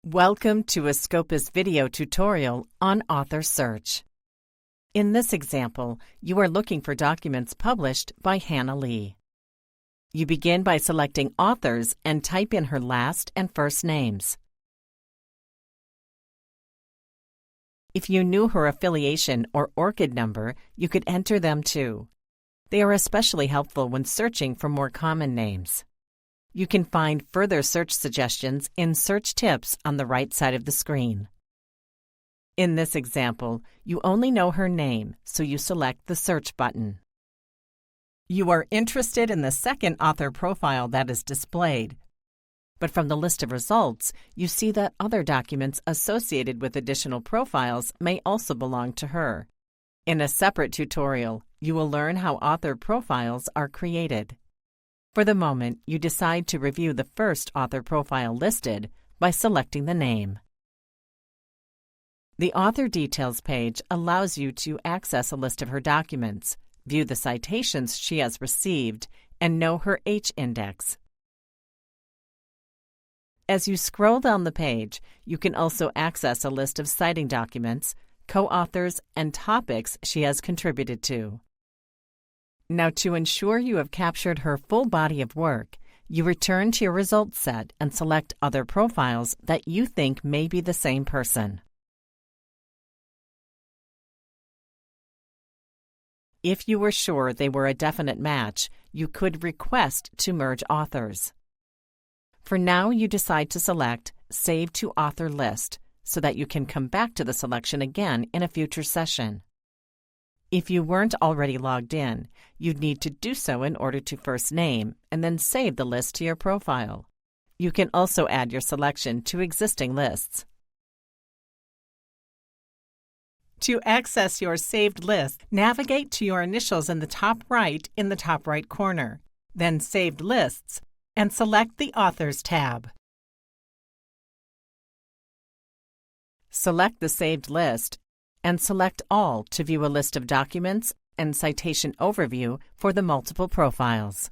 Welcome to a Scopus video tutorial on author search. In this example, you are looking for documents published by Hannah Lee. You begin by selecting authors and type in her last and first names. If you knew her affiliation or ORCID number, you could enter them too. They are especially helpful when searching for more common names. You can find further search suggestions in Search Tips on the right side of the screen. In this example, you only know her name, so you select the Search button. You are interested in the second author profile that is displayed, but from the list of results, you see that other documents associated with additional profiles may also belong to her. In a separate tutorial, you will learn how author profiles are created. For the moment, you decide to review the first author profile listed by selecting the name. The Author Details page allows you to access a list of her documents, view the citations she has received, and know her H-index. As you scroll down the page, you can also access a list of citing documents, co-authors, and topics she has contributed to. Now, to ensure you have captured her full body of work, you return to your results set and select other profiles that you think may be the same person. If you were sure they were a definite match, you could request to merge authors. For now, you decide to select Save to Author List so that you can come back to the selection again in a future session. If you weren't already logged in, you'd need to do so in order to first name and then save the list to your profile. You can also add your selection to existing lists. To access your saved list, navigate to your initials in the top right corner, then Saved Lists, and select the Authors tab. Select the saved list and select All to view a list of documents and citation overview for the multiple profiles.